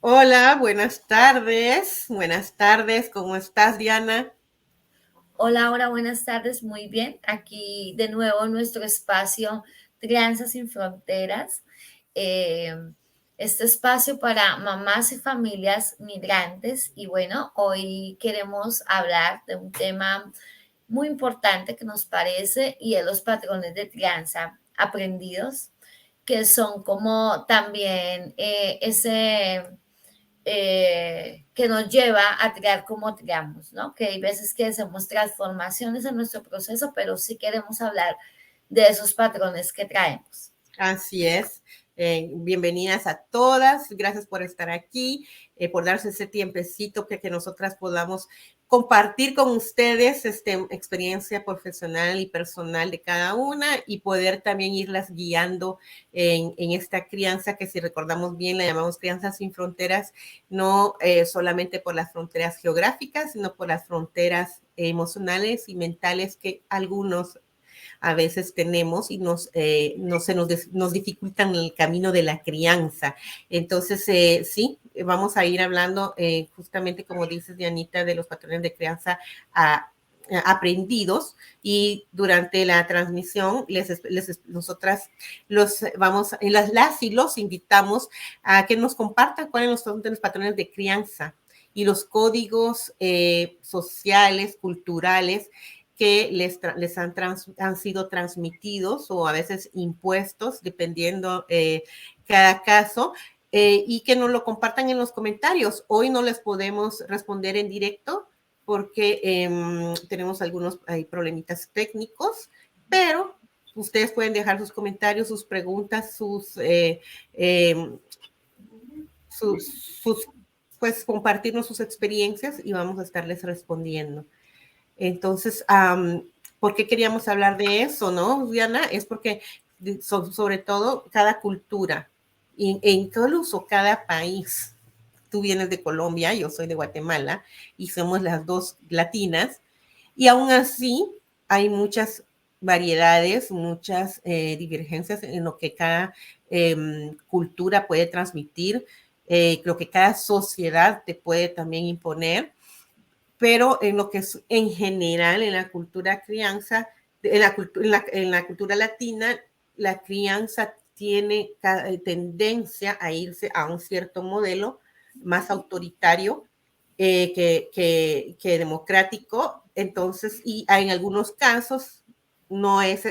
Hola, buenas tardes. Buenas tardes, ¿cómo estás, Diana? Hola, hola, buenas tardes, muy bien. Aquí de nuevo en nuestro espacio Crianza sin Fronteras. Eh, este espacio para mamás y familias migrantes. Y bueno, hoy queremos hablar de un tema muy importante que nos parece y es los patrones de crianza aprendidos, que son como también que nos lleva a crear como creamos, ¿no? Que hay veces que hacemos transformaciones en nuestro proceso, pero sí queremos hablar de esos patrones que traemos. Así es. Bienvenidas a todas. Gracias por estar aquí, por darse ese tiempecito que nosotras podamos compartir con ustedes experiencia profesional y personal de cada una y poder también irlas guiando en esta crianza que, si recordamos bien, la llamamos crianza sin fronteras, no solamente por las fronteras geográficas, sino por las fronteras emocionales y mentales que algunos a veces tenemos y nos dificultan el camino de la crianza. Entonces, sí, vamos a ir hablando justamente, como dices, Dianita, de los patrones de crianza aprendidos, y durante la transmisión nosotras las y los invitamos a que nos compartan cuáles son los patrones de crianza y los códigos sociales, culturales que han sido transmitidos o a veces impuestos, dependiendo cada caso, y que nos lo compartan en los comentarios. Hoy no les podemos responder en directo porque tenemos algunos problemitas técnicos, pero ustedes pueden dejar sus comentarios, sus preguntas, sus pues compartirnos sus experiencias y vamos a estarles respondiendo. Entonces, ¿por qué queríamos hablar de eso, no, Diana? Es porque sobre todo cada cultura e incluso cada país. Tú vienes de Colombia, yo soy de Guatemala y somos las dos latinas, y aún así hay muchas variedades, muchas divergencias en lo que cada cultura puede transmitir, lo que cada sociedad te puede también imponer, pero en lo que es en general en la cultura crianza, en la cultura latina, la crianza tiene tendencia a irse a un cierto modelo más autoritario que democrático. Entonces, y en algunos casos no es,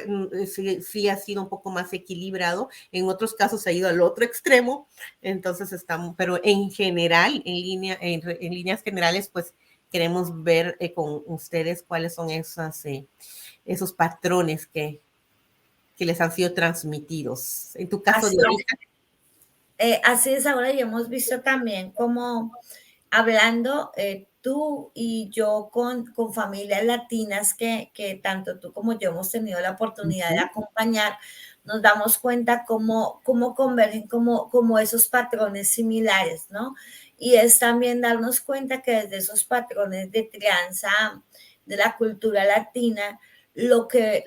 sí ha sido un poco más equilibrado, en otros casos ha ido al otro extremo. Entonces estamos, pero en general, en líneas generales, pues queremos ver con ustedes cuáles son esos patrones que les han sido transmitidos. En tu caso, Así Diorita. así es ahora, y hemos visto también como hablando tú y yo con familias latinas que tanto tú como yo hemos tenido la oportunidad de acompañar, nos damos cuenta cómo convergen como esos patrones similares, ¿no? Y es también darnos cuenta que desde esos patrones de crianza de la cultura latina, lo que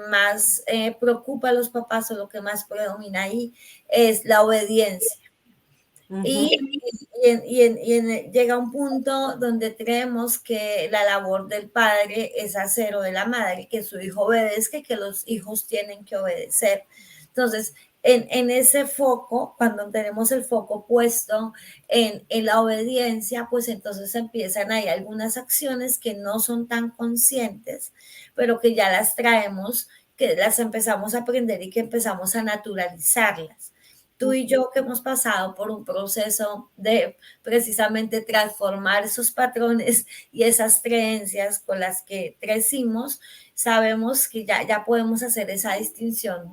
más preocupa a los papás o lo que más predomina ahí es la obediencia. Y, llega un punto donde creemos que la labor del padre es hacer o de la madre, que su hijo obedezca y que los hijos tienen que obedecer. Entonces, en ese foco, cuando tenemos el foco puesto en la obediencia, pues entonces empiezan ahí algunas acciones que no son tan conscientes, pero que ya las traemos, que las empezamos a aprender y que empezamos a naturalizarlas. Tú y yo que hemos pasado por un proceso de precisamente transformar esos patrones y esas creencias con las que crecimos, sabemos que ya podemos hacer esa distinción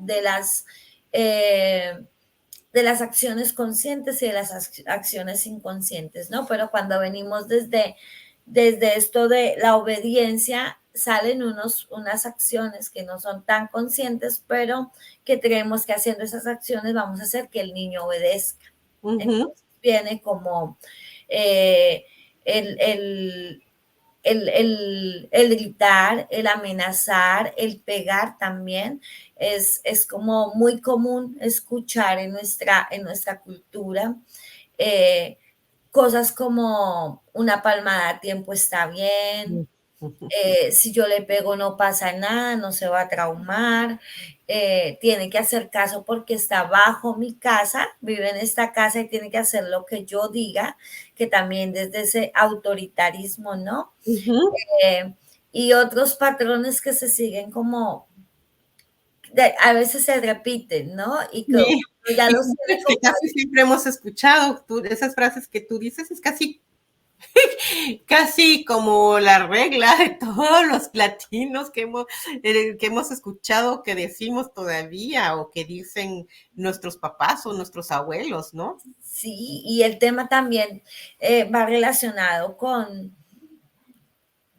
eh, de las acciones conscientes y de las acciones inconscientes, ¿no? Pero cuando venimos desde esto de la obediencia, salen unas acciones que no son tan conscientes, pero que creemos que haciendo esas acciones vamos a hacer que el niño obedezca. Entonces viene como eh, el, el, el gritar, el amenazar, el pegar también es como muy común escuchar en nuestra cultura. cosas como una palmada a tiempo está bien, si yo le pego no pasa nada, no se va a traumar, tiene que hacer caso porque está bajo mi casa, vive en esta casa y tiene que hacer lo que yo diga, que también desde ese autoritarismo, ¿no? Eh, y otros patrones que se siguen como, a veces se repiten, ¿no? Y que Sí, ya y los tiene frases que como casi siempre hemos escuchado, esas frases que tú dices es casi, casi como la regla de todos los latinos que hemos escuchado, que decimos todavía o que dicen nuestros papás o nuestros abuelos, ¿no? sí, y el tema también va relacionado con,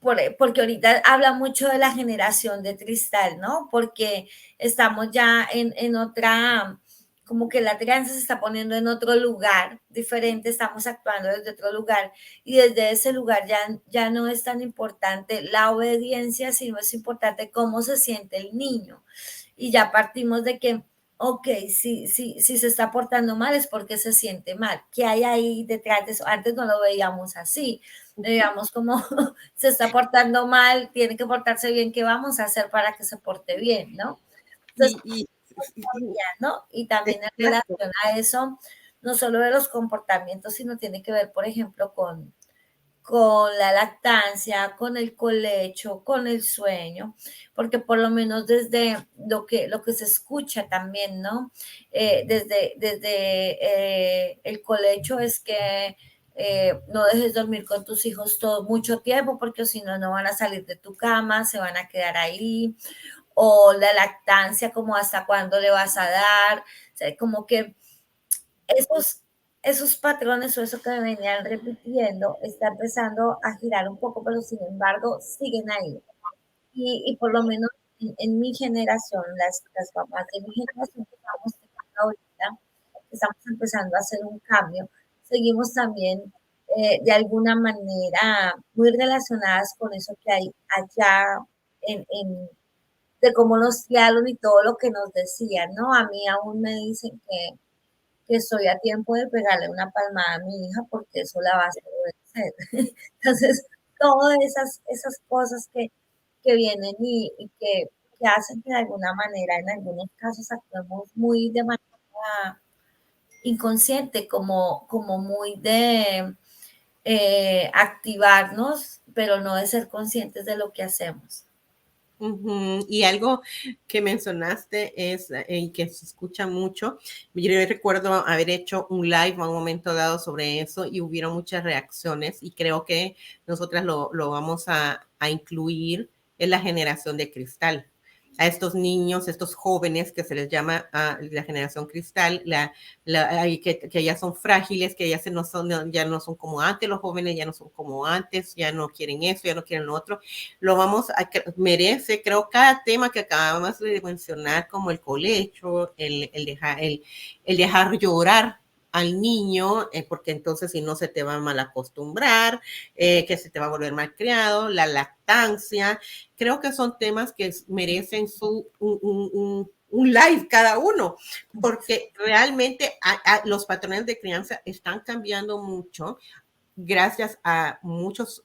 porque ahorita habla mucho de la generación de cristal, ¿no? Porque estamos ya en otra, como que la crianza se está poniendo en otro lugar diferente, estamos actuando desde otro lugar y desde ese lugar ya no es tan importante la obediencia, sino es importante cómo se siente el niño. Y ya partimos de que, ok, si se está portando mal es porque se siente mal. ¿Qué hay ahí detrás de eso? Antes no lo veíamos así, veíamos como se está portando mal, tiene que portarse bien, ¿qué vamos a hacer para que se porte bien, no? Entonces, Y, y, ¿no? Y también en exacto. relación a eso, no solo de los comportamientos, sino tiene que ver, por ejemplo, con la lactancia, con el colecho, con el sueño, porque por lo menos desde lo que se escucha también, ¿no? Desde el colecho es que no dejes dormir con tus hijos todo mucho tiempo, porque si no, no van a salir de tu cama, se van a quedar ahí, o la lactancia, como hasta cuándo le vas a dar, o sea, como que esos, esos patrones o eso que me venían repitiendo está empezando a girar un poco, pero sin embargo siguen ahí. Y por lo menos en mi generación, las mamás de mi generación que estamos teniendo ahorita, estamos empezando a hacer un cambio, seguimos también de alguna manera muy relacionadas con eso que hay allá de cómo nos criaron y todo lo que nos decían, ¿no? A mí aún me dicen que estoy a tiempo de pegarle una palmada a mi hija porque eso la va a hacer obedecer. Entonces, todas esas cosas que vienen que hacen que de alguna manera, en algunos casos, actuemos muy de manera inconsciente, como muy de activarnos, pero no de ser conscientes de lo que hacemos. Y algo que mencionaste es, que se escucha mucho. Yo recuerdo haber hecho un live a un momento dado sobre eso y hubieron muchas reacciones y creo que nosotras lo vamos a incluir en la generación de cristal. A estos niños, estos jóvenes que se les llama a la generación cristal, que ya son frágiles, que ya no son como antes, los jóvenes ya no son como antes, ya no quieren eso, ya no quieren lo otro. Lo vamos a, merece, creo, cada tema que acabamos de mencionar, como el colecho, el dejar llorar al niño, porque entonces si no se te va a mal acostumbrar, que se te va a volver mal criado, la lactancia, creo que son temas que merecen un live cada uno, porque realmente los patrones de crianza están cambiando mucho gracias a muchos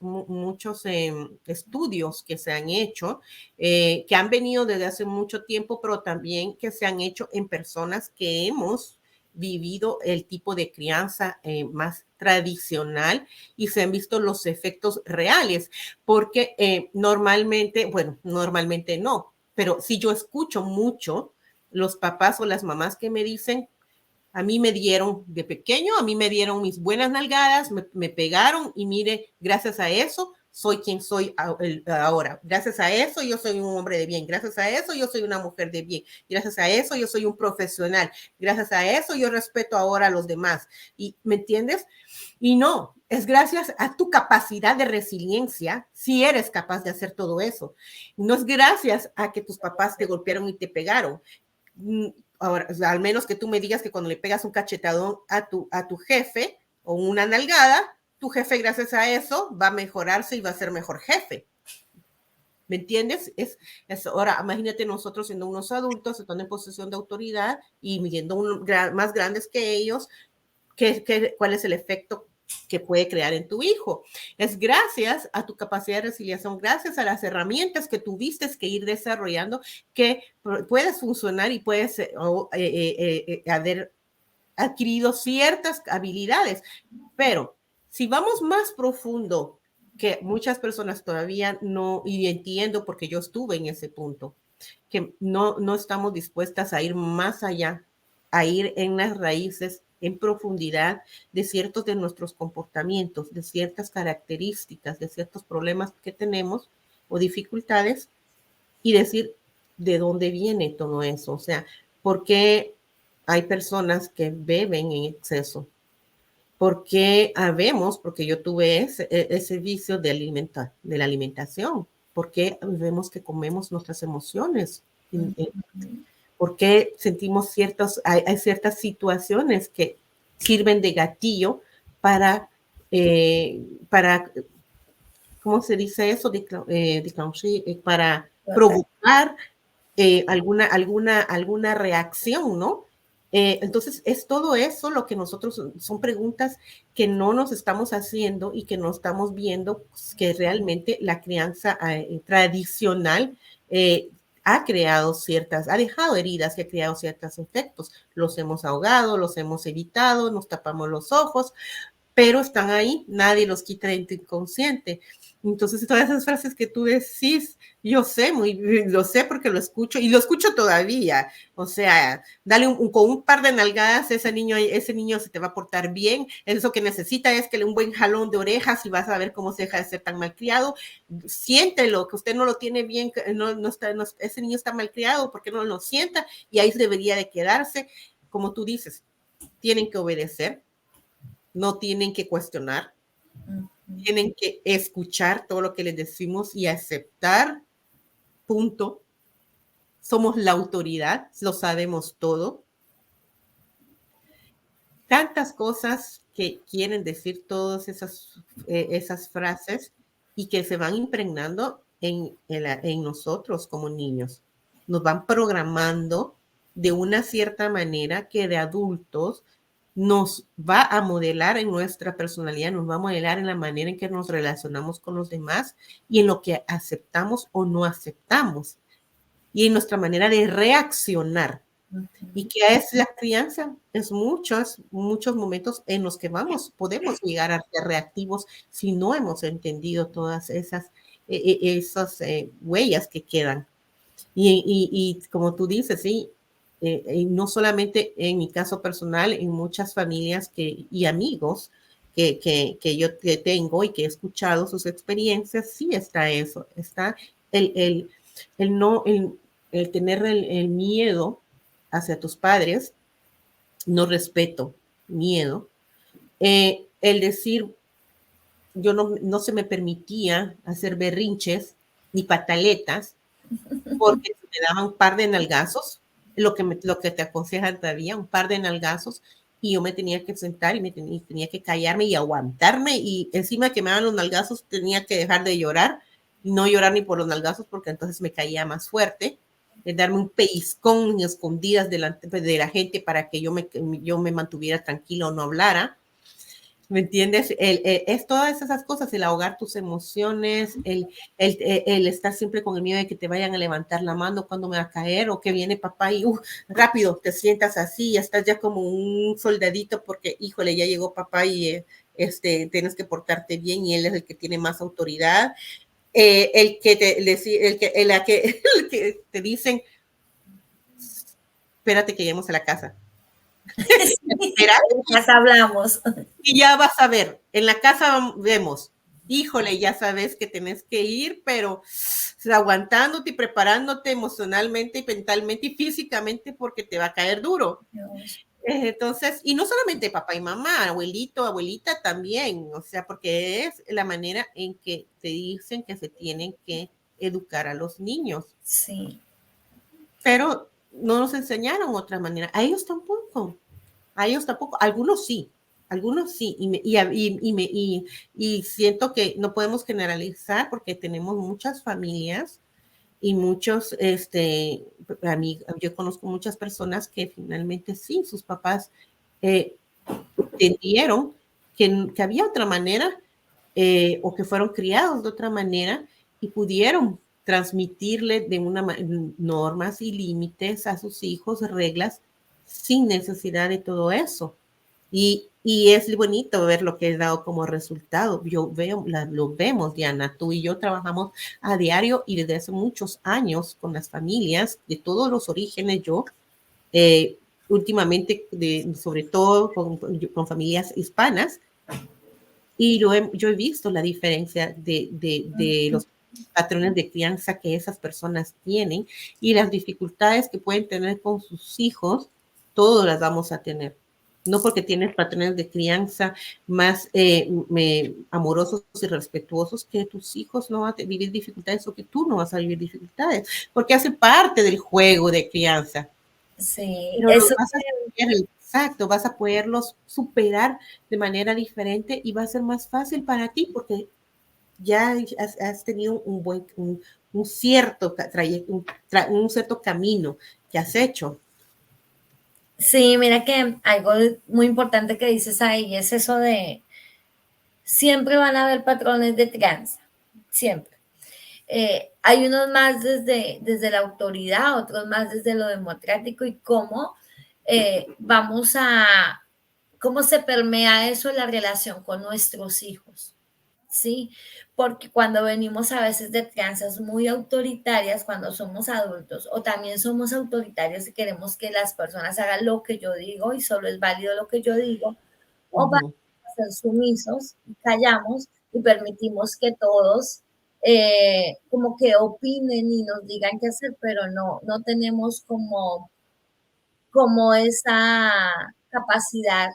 estudios que se han hecho, que han venido desde hace mucho tiempo, pero también que se han hecho en personas que hemos vivido el tipo de crianza más tradicional y se han visto los efectos reales, porque normalmente no, pero si yo escucho mucho los papás o las mamás que me dicen, a mí me dieron de pequeño, a mí me dieron mis buenas nalgadas, me pegaron y mire, gracias a eso soy quien soy ahora. Gracias a eso yo soy un hombre de bien. Gracias a eso yo soy una mujer de bien. Gracias a eso yo soy un profesional. Gracias a eso yo respeto ahora a los demás. ¿Y me entiendes? Y no, es gracias a tu capacidad de resiliencia si eres capaz de hacer todo eso. No es gracias a que tus papás te golpearon y te pegaron. Ahora, o sea, al menos que tú me digas que cuando le pegas un cachetadón a tu jefe o una nalgada, tu jefe gracias a eso va a mejorarse y va a ser mejor jefe. ¿Me entiendes? Ahora, imagínate nosotros siendo unos adultos, estando en posesión de autoridad y viendo más grandes que ellos, ¿cuál es el efecto que puede crear en tu hijo. Es gracias a tu capacidad de resiliencia, gracias a las herramientas que tuviste que ir desarrollando, que puedes funcionar y puedes haber adquirido ciertas habilidades. Pero si vamos más profundo, que muchas personas todavía no, y entiendo porque yo estuve en ese punto, que no estamos dispuestas a ir más allá, a ir en las raíces, en profundidad de ciertos de nuestros comportamientos, de ciertas características, de ciertos problemas que tenemos o dificultades, y decir de dónde viene todo eso. O sea, ¿por qué hay personas que beben en exceso? ¿Por qué habemos? Porque yo tuve ese vicio de la alimentación. ¿Por qué vemos que comemos nuestras emociones? ¿Por qué sentimos hay ciertas situaciones que sirven de gatillo para ¿cómo se dice eso? Para provocar alguna reacción, ¿no? Entonces, es todo eso lo que nosotros, son preguntas que no nos estamos haciendo y que no estamos viendo que realmente la crianza tradicional ha dejado heridas, que ha creado ciertos efectos. Los hemos ahogado, los hemos evitado, nos tapamos los ojos, pero están ahí, nadie los quita de tu inconsciente. Entonces, todas esas frases que tú decís, yo sé, lo sé porque lo escucho y lo escucho todavía. O sea, dale con un par de nalgadas, ese niño se te va a portar bien. Eso que necesita es que le un buen jalón de orejas y vas a ver cómo se deja de ser tan malcriado. Siéntelo, que usted no lo tiene bien, ese niño está malcriado porque no lo sienta y ahí debería de quedarse. Como tú dices, tienen que obedecer, no tienen que cuestionar, tienen que escuchar todo lo que les decimos y aceptar, punto. Somos la autoridad, lo sabemos todo. Tantas cosas que quieren decir todas esas frases y que se van impregnando en nosotros como niños. Nos van programando de una cierta manera que de adultos nos va a modelar en nuestra personalidad, nos va a modelar en la manera en que nos relacionamos con los demás y en lo que aceptamos o no aceptamos y en nuestra manera de reaccionar. ¿Y qué es la crianza? Es muchos momentos en los que podemos llegar a ser reactivos si no hemos entendido todas esas huellas que quedan. Y como tú dices, sí, y no solamente en mi caso personal, en muchas familias y amigos yo tengo y que he escuchado sus experiencias, sí está eso, está el tener el miedo hacia tus padres, no respeto, miedo, el decir, yo no se me permitía hacer berrinches ni pataletas, porque me daban un par de nalgazos, lo que te aconsejan todavía, un par de nalgazos, y yo me tenía que sentar y tenía que callarme y aguantarme, y encima que me daban los nalgazos tenía que dejar de llorar, y no llorar ni por los nalgazos, porque entonces me caía más fuerte, darme un pellizcón escondidas delante de la gente para que yo me mantuviera tranquila o no hablara. ¿Me entiendes? Es todas esas cosas, el ahogar tus emociones, el estar siempre con el miedo de que te vayan a levantar la mano cuando me va a caer o que viene papá y rápido te sientas así, ya estás ya como un soldadito porque, híjole, ya llegó papá y tienes que portarte bien y él es el que tiene más autoridad. El que te dicen, espérate que lleguemos a la casa. Ya hablamos. Y ya vas a ver, en la casa vemos, híjole, ya sabes que tenés que ir, pero aguantándote y preparándote emocionalmente y mentalmente y físicamente porque te va a caer duro. Entonces, y no solamente papá y mamá, abuelito, abuelita también, o sea, porque es la manera en que te dicen que se tienen que educar a los niños. Sí. Pero no nos enseñaron otra manera, a ellos tampoco, algunos sí, y siento que no podemos generalizar porque tenemos muchas familias y muchos, yo conozco muchas personas que finalmente sí, sus papás entendieron que había otra manera o que fueron criados de otra manera y pudieron transmitirle de normas y límites a sus hijos, reglas, sin necesidad de todo eso. Y es bonito ver lo que he dado como resultado. Lo vemos, Diana, tú y yo trabajamos a diario y desde hace muchos años con las familias de todos los orígenes. Últimamente, sobre todo con familias hispanas, y yo he visto la diferencia de los patrones de crianza que esas personas tienen y las dificultades que pueden tener con sus hijos, todas las vamos a tener. No porque tienes patrones de crianza más amorosos y respetuosos, que tus hijos no van a vivir dificultades o que tú no vas a vivir dificultades, porque hace parte del juego de crianza. Sí, Pero eso exacto, vas a poderlos superar de manera diferente y va a ser más fácil para ti porque ya has tenido un cierto trayecto, un cierto camino que has hecho. sí, mira que algo muy importante que dices ahí es eso de siempre van a haber patrones de crianza, siempre. Hay unos más desde la autoridad, otros más desde lo democrático y cómo cómo se permea eso en la relación con nuestros hijos, ¿sí? Porque cuando venimos a veces de crianzas muy autoritarias, cuando somos adultos, o también somos autoritarios y queremos que las personas hagan lo que yo digo y solo es válido lo que yo digo, o vamos a ser sumisos y callamos y permitimos que todos como que opinen y nos digan qué hacer, pero no tenemos como esa capacidad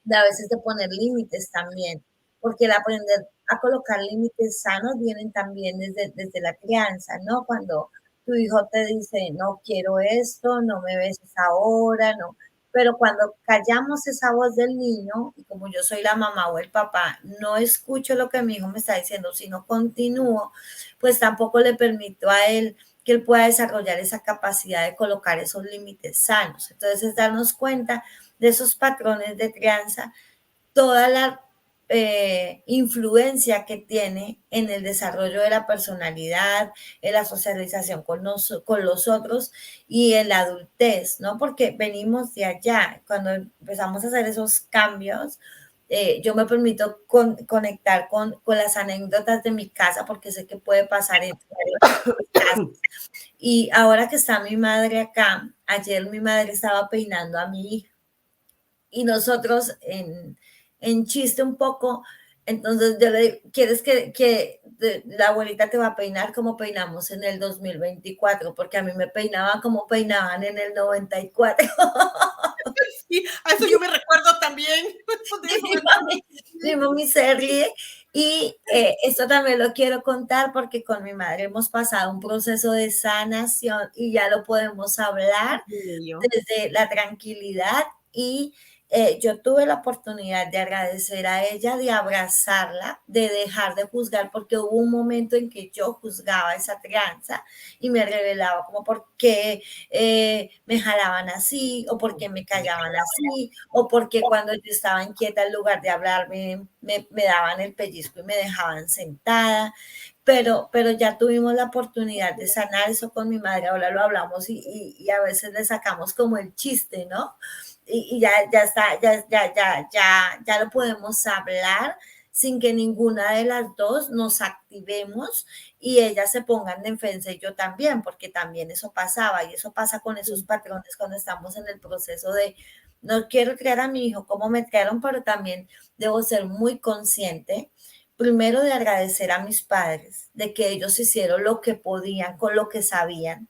de a veces de poner límites también, porque el aprender a colocar límites sanos vienen también desde la crianza, ¿no? Cuando tu hijo te dice, no quiero esto, no me beses ahora, no. Pero cuando callamos esa voz del niño, y como yo soy la mamá o el papá, no escucho lo que mi hijo me está diciendo, sino continúo, pues tampoco le permito a él que él pueda desarrollar esa capacidad de colocar esos límites sanos. Entonces, es darnos cuenta de esos patrones de crianza, toda la influencia que tiene en el desarrollo de la personalidad, en la socialización con los otros y en la adultez, ¿no? Porque venimos de allá. Cuando empezamos a hacer esos cambios, yo me permito conectar con las anécdotas de mi casa porque sé que puede pasar en casa. Y ahora que está mi madre acá, ayer mi madre estaba peinando a mi hija y nosotros en chiste un poco, entonces yo le digo, ¿quieres que la abuelita te va a peinar como peinamos en el 2024? Porque a mí me peinaban como peinaban en el 94. Sí, a eso yo me recuerdo también. Mi mami se ríe y esto también lo quiero contar porque con mi madre hemos pasado un proceso de sanación y ya lo podemos hablar desde la tranquilidad y yo tuve la oportunidad de agradecer a ella, de abrazarla, de dejar de juzgar, porque hubo un momento en que yo juzgaba esa crianza y me revelaba como por qué me jalaban así, o por qué me callaban así, o porque cuando yo estaba inquieta, en lugar de hablarme, me daban el pellizco y me dejaban sentada. Pero ya tuvimos la oportunidad de sanar eso con mi madre, ahora lo hablamos y a veces le sacamos como el chiste, ¿no? Y ya está, ya lo podemos hablar sin que ninguna de las dos nos activemos y ellas se pongan de defensa y yo también, porque también eso pasaba y eso pasa con esos patrones cuando estamos en el proceso de no quiero criar a mi hijo como me criaron, pero también debo ser muy consciente, primero de agradecer a mis padres, de que ellos hicieron lo que podían con lo que sabían,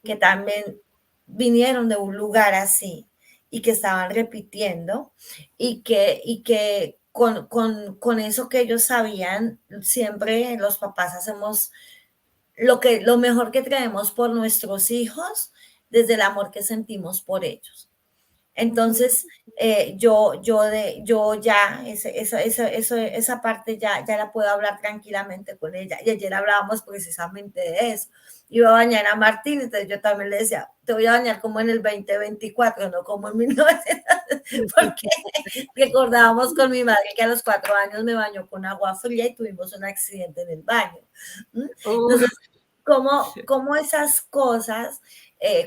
que también vinieron de un lugar así y que estaban repitiendo y que con eso que ellos sabían, siempre los papás hacemos lo mejor que traemos por nuestros hijos desde el amor que sentimos por ellos. Entonces, yo ya, esa parte ya la puedo hablar tranquilamente con ella. Y ayer hablábamos precisamente de eso. Iba a bañar a Martín, entonces yo también le decía, te voy a bañar como en el 2024, no como en 1900, porque recordábamos con mi madre que a los 4 años me bañó con agua fría y tuvimos un accidente en el baño. Entonces, como esas cosas,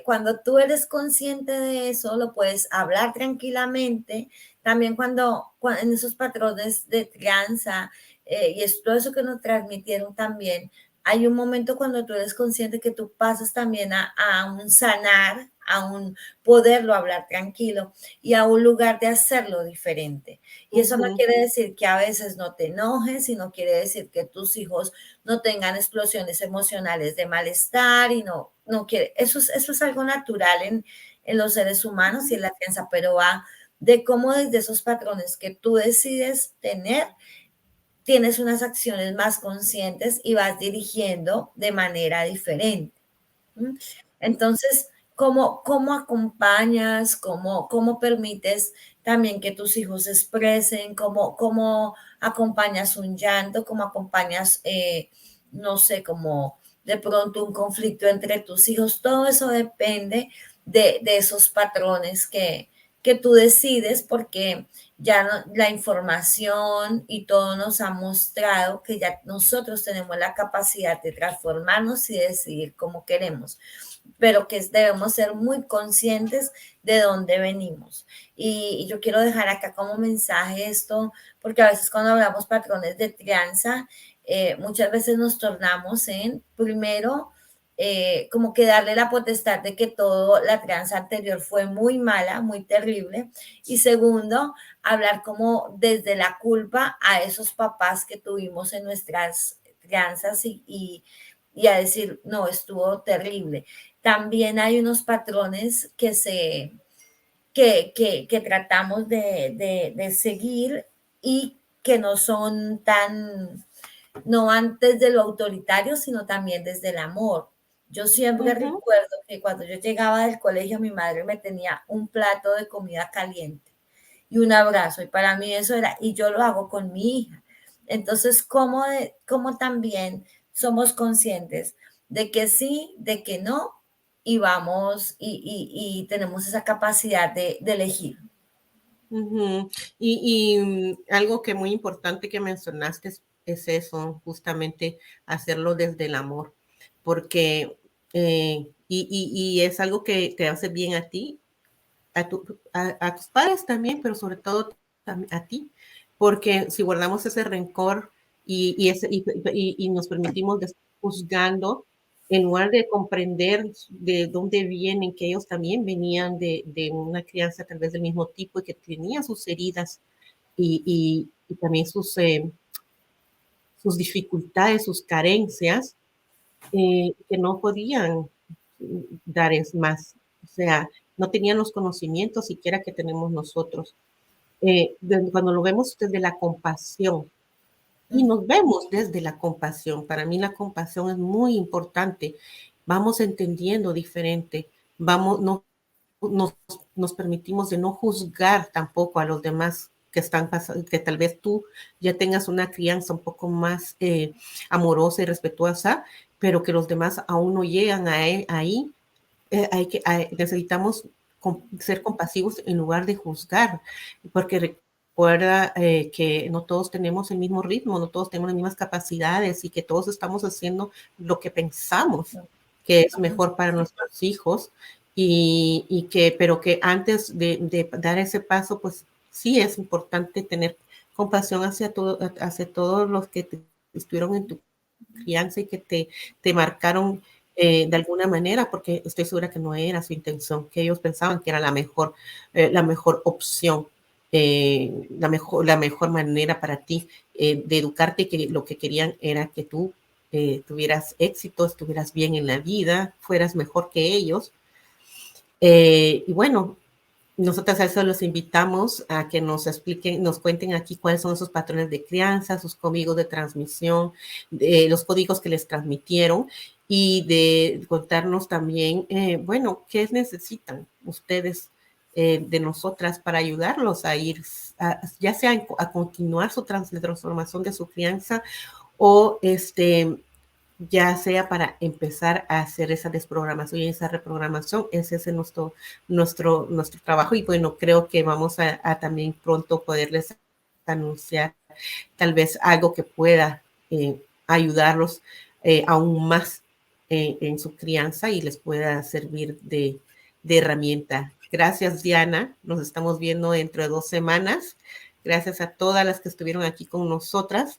cuando tú eres consciente de eso, lo puedes hablar tranquilamente. También cuando en esos patrones de crianza y es todo eso que nos transmitieron también, hay un momento cuando tú eres consciente que tú pasas también a un sanar, a un poderlo hablar tranquilo y a un lugar de hacerlo diferente. Y eso no quiere decir que a veces no te enojes y no quiere decir que tus hijos no tengan explosiones emocionales de malestar y no quiere, eso es algo natural en los seres humanos y en la crianza, pero va de cómo desde esos patrones que tú decides tener, tienes unas acciones más conscientes y vas dirigiendo de manera diferente. Entonces, ¿cómo acompañas, cómo permites también que tus hijos expresen, cómo acompañas un llanto, cómo acompañas, no sé, como de pronto un conflicto entre tus hijos? Todo eso depende de esos patrones que tú decides porque ya la información y todo nos ha mostrado que ya nosotros tenemos la capacidad de transformarnos y decidir cómo queremos, pero que debemos ser muy conscientes de dónde venimos. Y yo quiero dejar acá como mensaje esto, porque a veces cuando hablamos patrones de crianza, muchas veces nos tornamos en, primero, como que darle la potestad de que toda la crianza anterior fue muy mala, muy terrible. Y segundo, hablar como desde la culpa a esos papás que tuvimos en nuestras crianzas y a decir, no, estuvo terrible. También hay unos patrones que tratamos de seguir y que no son no van desde lo autoritario, sino también desde el amor. Yo siempre recuerdo que cuando yo llegaba del colegio, mi madre me tenía un plato de comida caliente y un abrazo. Y para mí eso era, y yo lo hago con mi hija. Entonces, ¿cómo también somos conscientes de que sí, de que no, y vamos y tenemos esa capacidad de elegir? Algo que muy importante que mencionaste es eso, justamente hacerlo desde el amor, porque y es algo que te hace bien a ti, a tus padres también, pero sobre todo a ti, porque si guardamos ese rencor y nos permitimos de estar juzgando, en lugar de comprender de dónde vienen, que ellos también venían de una crianza tal vez del mismo tipo y que tenían sus heridas y también sus dificultades, sus carencias, que no podían dar es más. O sea, no tenían los conocimientos siquiera que tenemos nosotros. Cuando lo vemos desde la compasión, y nos vemos desde la compasión, para mí la compasión es muy importante. Vamos entendiendo diferente, nos, nos permitimos de no juzgar tampoco a los demás que están pasando, que tal vez tú ya tengas una crianza un poco más amorosa y respetuosa, pero que los demás aún no llegan ahí. Necesitamos ser compasivos en lugar de juzgar, porque recuerda que no todos tenemos el mismo ritmo, no todos tenemos las mismas capacidades y que todos estamos haciendo lo que pensamos que es mejor para nuestros hijos pero que antes de dar ese paso, pues sí es importante tener compasión hacia todos los que estuvieron en tu crianza y que te marcaron de alguna manera, porque estoy segura que no era su intención, que ellos pensaban que era la mejor opción, la mejor manera para ti de educarte, que lo que querían era que tú tuvieras éxito, estuvieras bien en la vida, fueras mejor que ellos. Y bueno, nosotras a eso los invitamos a que nos expliquen, nos cuenten aquí cuáles son esos patrones de crianza, sus códigos de transmisión, los códigos que les transmitieron y de contarnos también, bueno, qué necesitan ustedes de nosotras para ayudarlos a ir, ya sea a continuar su transformación de su crianza o ya sea para empezar a hacer esa desprogramación y esa reprogramación. Ese es nuestro trabajo y bueno, creo que vamos a también pronto poderles anunciar tal vez algo que pueda ayudarlos aún más en su crianza y les pueda servir de herramienta. Gracias, Diana. Nos estamos viendo dentro de 2 semanas. Gracias a todas las que estuvieron aquí con nosotras.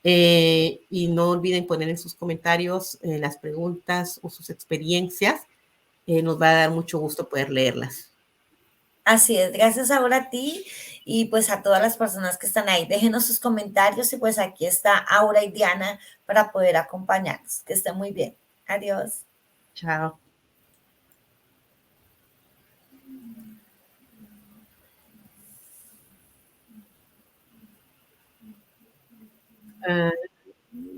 Y no olviden poner en sus comentarios las preguntas o sus experiencias. Nos va a dar mucho gusto poder leerlas. Así es, gracias ahora a ti y pues a todas las personas que están ahí. Déjenos sus comentarios y pues aquí está Aura y Diana para poder acompañarnos. Que estén muy bien. Adiós. Chao.